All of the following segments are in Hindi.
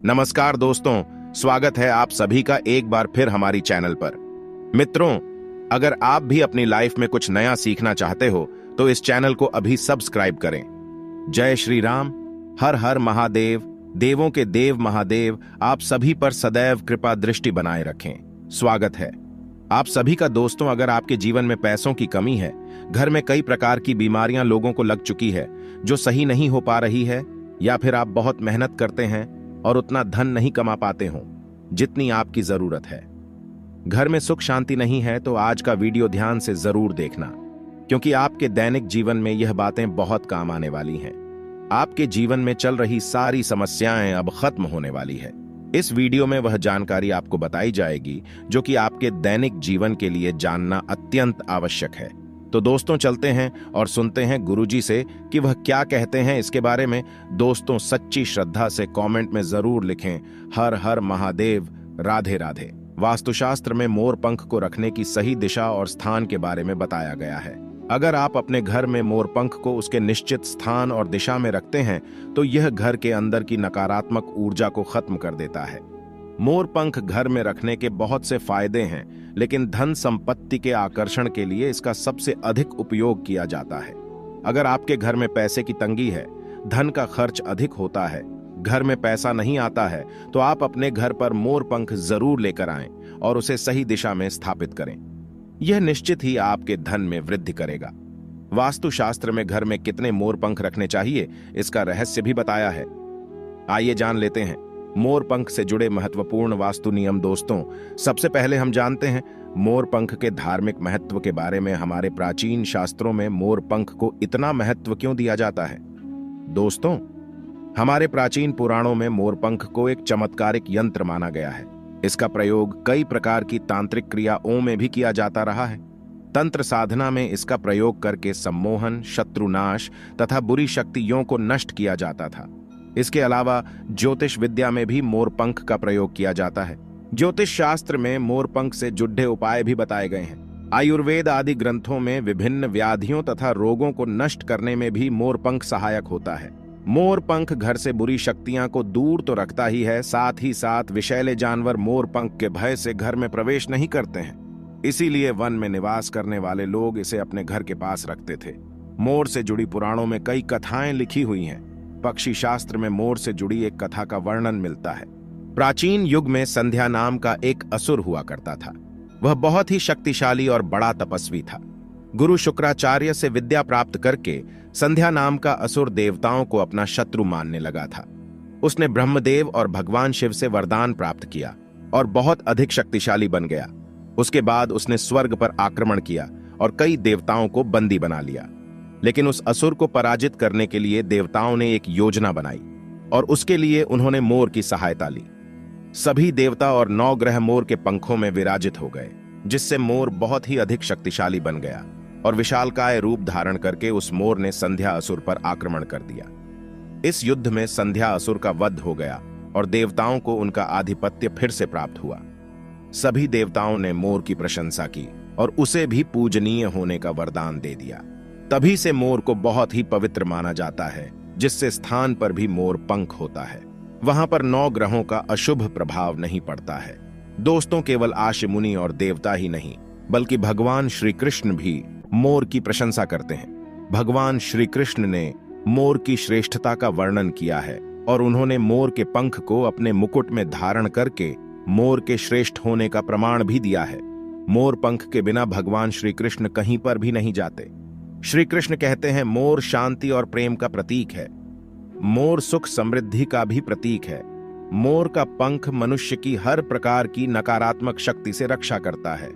नमस्कार दोस्तों, स्वागत है आप सभी का एक बार फिर हमारी चैनल पर। मित्रों, अगर आप भी अपनी लाइफ में कुछ नया सीखना चाहते हो तो इस चैनल को अभी सब्सक्राइब करें। जय श्री राम, हर हर महादेव, देवों के देव महादेव आप सभी पर सदैव कृपा दृष्टि बनाए रखें। स्वागत है आप सभी का दोस्तों। अगर आपके जीवन में पैसों की कमी है, घर में कई प्रकार की बीमारियां लोगों को लग चुकी है जो सही नहीं हो पा रही है, या फिर आप बहुत मेहनत करते हैं और उतना धन नहीं कमा पाते हो जितनी आपकी जरूरत है, घर में सुख शांति नहीं है, तो आज का वीडियो ध्यान से जरूर देखना, क्योंकि आपके दैनिक जीवन में यह बातें बहुत काम आने वाली हैं। आपके जीवन में चल रही सारी समस्याएं अब खत्म होने वाली है। इस वीडियो में वह जानकारी आपको बताई जाएगी जो कि आपके दैनिक जीवन के लिए जानना अत्यंत आवश्यक है। तो दोस्तों, चलते हैं और सुनते हैं गुरुजी से कि वह क्या कहते हैं इसके बारे में। दोस्तों, सच्ची श्रद्धा से कमेंट में जरूर लिखें, हर हर महादेव, राधे राधे। वास्तुशास्त्र में मोर पंख को रखने की सही दिशा और स्थान के बारे में बताया गया है। अगर आप अपने घर में मोर पंख को उसके निश्चित स्थान और दिशा में रखते हैं तो यह घर के अंदर की नकारात्मक ऊर्जा को खत्म कर देता है। मोर पंख घर में रखने के बहुत से फायदे हैं, लेकिन धन संपत्ति के आकर्षण के लिए इसका सबसे अधिक उपयोग किया जाता है। अगर आपके घर में पैसे की तंगी है, धन का खर्च अधिक होता है, घर में पैसा नहीं आता है, तो आप अपने घर पर मोर पंख जरूर लेकर आएं और उसे सही दिशा में स्थापित करें। यह निश्चित ही आपके धन में वृद्धि करेगा। वास्तुशास्त्र में घर में कितने मोर पंख रखने चाहिए इसका रहस्य भी बताया है। आइए जान लेते हैं मोर पंख से जुड़े महत्वपूर्ण वास्तु नियम। दोस्तों, सबसे पहले हम जानते हैं मोर पंख के धार्मिक महत्व के बारे में। हमारे प्राचीन शास्त्रों में मोर पंख को इतना महत्व क्यों दिया जाता है? दोस्तों, हमारे प्राचीन पुराणों में मोर पंख को एक चमत्कारिक यंत्र माना गया है। इसका प्रयोग कई प्रकार की तांत्रिक क्रियाओं में भी किया जाता रहा है। तंत्र साधना में इसका प्रयोग करके सम्मोहन, शत्रुनाश तथा बुरी शक्तियों को नष्ट किया जाता था। इसके अलावा ज्योतिष विद्या में भी मोर पंख का प्रयोग किया जाता है। ज्योतिष शास्त्र में मोर पंख से जुड़े उपाय भी बताए गए हैं। आयुर्वेद आदि ग्रंथों में विभिन्न व्याधियों तथा रोगों को नष्ट करने में भी मोर पंख सहायक होता है। मोर पंख घर से बुरी शक्तियां को दूर तो रखता ही है, साथ ही साथ विषैले जानवर मोर पंख के भय से घर में प्रवेश नहीं करते हैं। इसीलिए वन में निवास करने वाले लोग इसे अपने घर के पास रखते थे। मोर से जुड़ी पुराणों में कई कथाएं लिखी हुई हैं। पक्षी शास्त्र में मोर से जुड़ी एक कथा का वर्णन मिलता है। प्राचीन युग में संध्या नाम का एक असुर हुआ करता था। वह बहुत ही शक्तिशाली और बड़ा तपस्वी था। गुरु शुक्राचार्य से विद्या प्राप्त करके संध्या नाम का असुर देवताओं को अपना शत्रु मानने लगा था। उसने ब्रह्मदेव और भगवान शिव से वरदान प्राप्त किया और बहुत अधिक शक्तिशाली बन गया। उसके बाद उसने स्वर्ग पर आक्रमण किया और कई देवताओं को बंदी बना लिया। लेकिन उस असुर को पराजित करने के लिए देवताओं ने एक योजना बनाई और उसके लिए उन्होंने मोर की सहायता ली। सभी देवता और 9 ग्रह मोर के पंखों में विराजित हो गए, जिससे मोर बहुत ही अधिक शक्तिशाली बन गया और विशालकाय रूप धारण करके उस मोर ने संध्या असुर पर आक्रमण कर दिया। इस युद्ध में संध्या असुर का वध हो गया और देवताओं को उनका आधिपत्य फिर से प्राप्त हुआ। सभी देवताओं ने मोर की प्रशंसा की और उसे भी पूजनीय होने का वरदान दे दिया। तभी से मोर को बहुत ही पवित्र माना जाता है। जिससे स्थान पर भी मोर पंख होता है, वहां पर 9 ग्रहों का अशुभ प्रभाव नहीं पड़ता है। दोस्तों, केवल आशि मुनि और देवता ही नहीं, बल्कि भगवान श्री कृष्ण भी मोर की प्रशंसा करते हैं। भगवान श्री कृष्ण ने मोर की श्रेष्ठता का वर्णन किया है और उन्होंने मोर के पंख को अपने मुकुट में धारण करके मोर के श्रेष्ठ होने का प्रमाण भी दिया है। मोर पंख के बिना भगवान श्री कृष्ण कहीं पर भी नहीं जाते। श्री कृष्ण कहते हैं, मोर शांति और प्रेम का प्रतीक है। मोर सुख समृद्धि का भी प्रतीक है। मोर का पंख मनुष्य की हर प्रकार की नकारात्मक शक्ति से रक्षा करता है।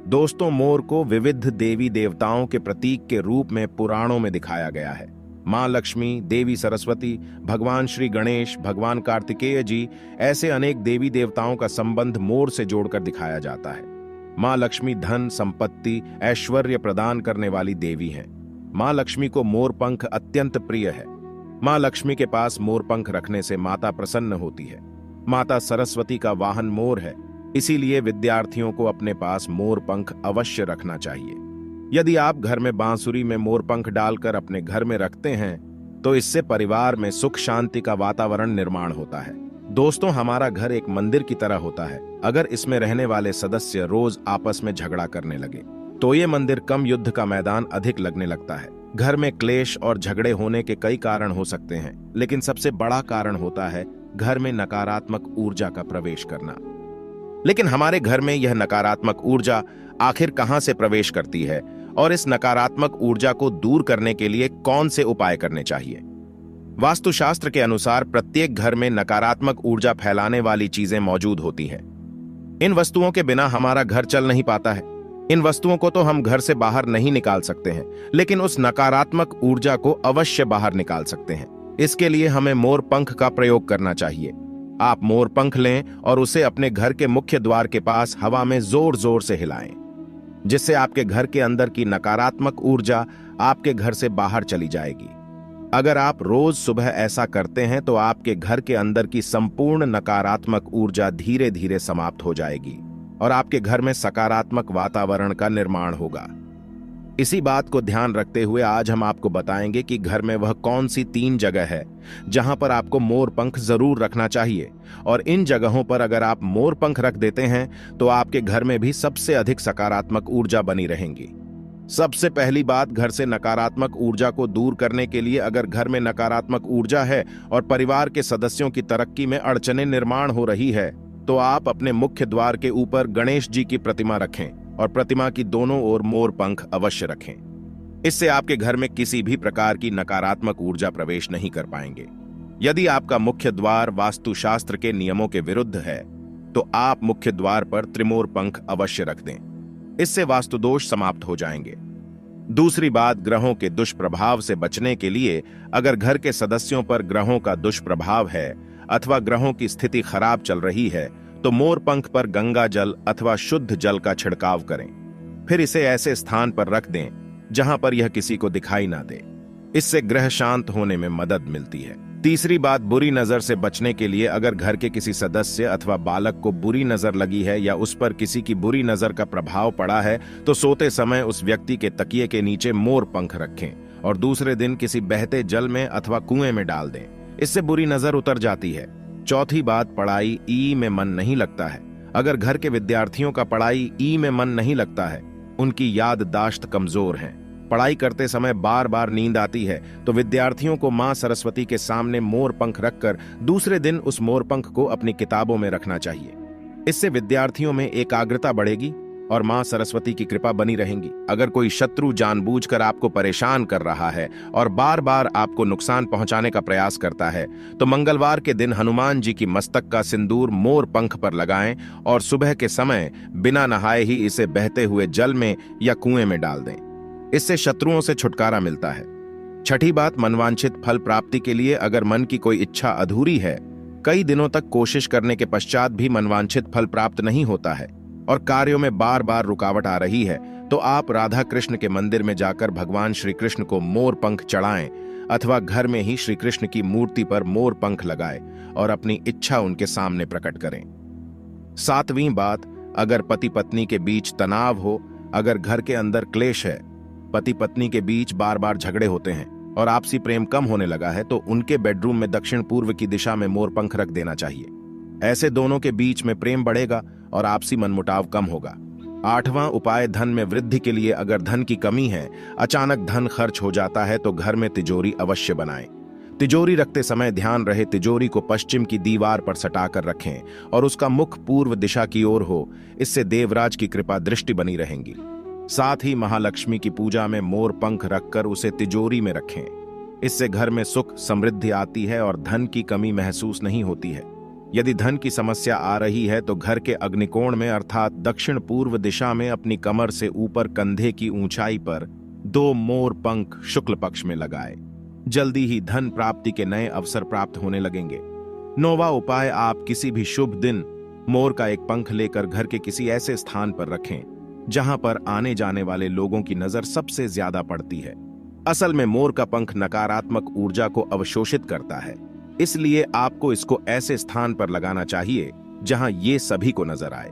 दोस्तों, मोर को विविध देवी देवताओं के प्रतीक के रूप में पुराणों में दिखाया गया है। मां लक्ष्मी, देवी सरस्वती, भगवान श्री गणेश, भगवान कार्तिकेय जी, ऐसे अनेक देवी देवताओं का संबंध मोर से जोड़कर दिखाया जाता है। मां लक्ष्मी धन, संपत्ति, ऐश्वर्य प्रदान करने वाली देवी हैं। मां लक्ष्मी को मोर पंख अत्यंत प्रिय है। मां लक्ष्मी के पास मोर पंख रखने से माता प्रसन्न होती है। माता सरस्वती का वाहन मोर है, इसीलिए विद्यार्थियों को अपने पास मोर पंख अवश्य रखना चाहिए। यदि आप घर में बांसुरी में मोर पंख डालकर अपने घर में रखते हैं तो इससे परिवार में सुख शांति का वातावरण निर्माण होता है। दोस्तों, हमारा घर एक मंदिर की तरह होता है। अगर इसमें रहने वाले सदस्य रोज आपस में झगड़ा करने लगे तो ये मंदिर कम, युद्ध का मैदान अधिक लगने लगता है। घर में क्लेश और झगड़े होने के कई कारण हो सकते हैं, लेकिन सबसे बड़ा कारण होता है घर में नकारात्मक ऊर्जा का प्रवेश करना। लेकिन हमारे घर में यह नकारात्मक ऊर्जा आखिर कहां से प्रवेश करती है और इस नकारात्मक ऊर्जा को दूर करने के लिए कौन से उपाय करने चाहिए? वास्तुशास्त्र के अनुसार प्रत्येक घर में नकारात्मक ऊर्जा फैलाने वाली चीजें मौजूद होती हैं। इन वस्तुओं के बिना हमारा घर चल नहीं पाता है। इन वस्तुओं को तो हम घर से बाहर नहीं निकाल सकते हैं, लेकिन उस नकारात्मक ऊर्जा को अवश्य बाहर निकाल सकते हैं। इसके लिए हमें मोर पंख का प्रयोग करना चाहिए। आप मोर पंख लें और उसे अपने घर के मुख्य द्वार के पास हवा में जोर जोर से हिलाएं, जिससे आपके घर के अंदर की नकारात्मक ऊर्जा आपके घर से बाहर चली जाएगी। अगर आप रोज सुबह ऐसा करते हैं तो आपके घर के अंदर की संपूर्ण नकारात्मक ऊर्जा धीरे धीरे समाप्त हो जाएगी और आपके घर में सकारात्मक वातावरण का निर्माण होगा। इसी बात को ध्यान रखते हुए आज हम आपको बताएंगे कि घर में वह कौन सी 3 जगह है जहां पर आपको मोर पंख जरूर रखना चाहिए, और इन जगहों पर अगर आप मोर पंख रख देते हैं तो आपके घर में भी सबसे अधिक सकारात्मक ऊर्जा बनी रहेंगी। सबसे पहली बात, घर से नकारात्मक ऊर्जा को दूर करने के लिए अगर घर में नकारात्मक ऊर्जा है और परिवार के सदस्यों की तरक्की में अड़चनें निर्माण हो रही है तो आप अपने मुख्य द्वार के ऊपर गणेश जी की प्रतिमा रखें और प्रतिमा की दोनों ओर मोर पंख अवश्य रखें। इससे आपके घर में किसी भी प्रकार की नकारात्मक ऊर्जा प्रवेश नहीं कर पाएंगे। यदि आपका मुख्य द्वार वास्तुशास्त्र के नियमों के विरुद्ध है तो आप मुख्य द्वार पर त्रिमोर पंख अवश्य रख दें। इससे वास्तु दोष समाप्त हो जाएंगे। दूसरी बात, ग्रहों के दुष्प्रभाव से बचने के लिए अगर घर के सदस्यों पर ग्रहों का दुष्प्रभाव है अथवा ग्रहों की स्थिति खराब चल रही है तो मोर पंख पर गंगा जल अथवा शुद्ध जल का छिड़काव करें। फिर इसे ऐसे स्थान पर रख दें जहां पर यह किसी को दिखाई ना दे। इससे ग्रह शांत होने में मदद मिलती है। तीसरी बात, बुरी नजर से बचने के लिए अगर घर के किसी सदस्य अथवा बालक को बुरी नजर लगी है या उस पर किसी की बुरी नजर का प्रभाव पड़ा है तो सोते समय उस व्यक्ति के तकिए के नीचे मोर पंख रखें और दूसरे दिन किसी बहते जल में अथवा कुएं में डाल दें। इससे बुरी नजर उतर जाती है। चौथी बात, पढ़ाई ई में मन नहीं लगता है। अगर घर के विद्यार्थियों का पढ़ाई ई में मन नहीं लगता है, उनकी याददाश्त कमजोर है, पढ़ाई करते समय बार बार नींद आती है, तो विद्यार्थियों को मां सरस्वती के सामने मोर पंख रखकर दूसरे दिन उस मोर पंख को अपनी किताबों में रखना चाहिए। इससे विद्यार्थियों में एकाग्रता बढ़ेगी और मां सरस्वती की कृपा बनी रहेगी। अगर कोई शत्रु जानबूझकर आपको परेशान कर रहा है और बार बार आपको नुकसान पहुंचाने का प्रयास करता है तो मंगलवार के दिन हनुमान जी की मस्तक का सिंदूर मोर पंख पर लगाएं और सुबह के समय बिना नहाए ही इसे बहते हुए जल में या कुएं में डाल दें। इससे शत्रुओं से छुटकारा मिलता है। छठी बात, मनवांछित फल प्राप्ति के लिए अगर मन की कोई इच्छा अधूरी है, कई दिनों तक कोशिश करने के पश्चात भी मनवांछित फल प्राप्त नहीं होता है और कार्यों में बार बार रुकावट आ रही है, तो आप राधा कृष्ण के मंदिर में जाकर भगवान श्री कृष्ण को मोर पंख चढ़ाएं अथवा घर में ही श्री कृष्ण की मूर्ति पर मोर पंख लगाएं और अपनी इच्छा उनके सामने प्रकट करें। 7वीं बात, अगर पति पत्नी के बीच तनाव हो, अगर घर के अंदर क्लेश है, पति पत्नी के बीच बार बार झगड़े होते हैं और आपसी प्रेम कम होने लगा है तो उनके बेडरूम में दक्षिण पूर्व की दिशा में मोर पंख रख देना चाहिए। ऐसे दोनों के बीच में प्रेम बढ़ेगा और आपसी मनमुटाव कम होगा। 8वां उपाय, धन में वृद्धि के लिए अगर धन की कमी है, अचानक धन खर्च हो जाता है तो घर में तिजोरी अवश्य बनाएं। तिजोरी रखते समय ध्यान रहे तिजोरी को पश्चिम की दीवार पर सटाकर रखें और उसका मुख पूर्व दिशा की ओर हो। इससे देवराज की कृपा दृष्टि बनी रहेंगी। साथ ही महालक्ष्मी की पूजा में मोर पंख रखकर उसे तिजोरी में रखें। इससे घर में सुख समृद्धि आती है और धन की कमी महसूस नहीं होती है। यदि धन की समस्या आ रही है तो घर के अग्निकोण में अर्थात दक्षिण पूर्व दिशा में अपनी कमर से ऊपर कंधे की ऊंचाई पर 2 मोर पंख शुक्ल पक्ष में लगाए। जल्दी ही धन प्राप्ति के नए अवसर प्राप्त होने लगेंगे। 9वां उपाय, आप किसी भी शुभ दिन मोर का एक पंख लेकर घर के किसी ऐसे स्थान पर रखें जहां पर आने जाने वाले लोगों की नजर सबसे ज्यादा पड़ती है। असल में मोर का पंख नकारात्मक ऊर्जा को अवशोषित करता है, इसलिए आपको इसको ऐसे स्थान पर लगाना चाहिए जहां ये सभी को नजर आए।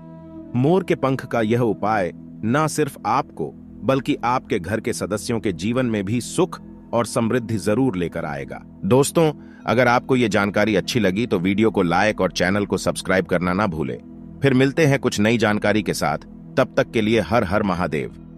मोर के पंख का यह उपाय न सिर्फ आपको बल्कि आपके घर के सदस्यों के जीवन में भी सुख और समृद्धि जरूर लेकर आएगा। दोस्तों, अगर आपको ये जानकारी अच्छी लगी तो वीडियो को लाइक और चैनल को सब्सक्राइब करना ना भूलें। फिर मिलते हैं कुछ नई जानकारी के साथ, तब तक के लिए हर हर महादेव।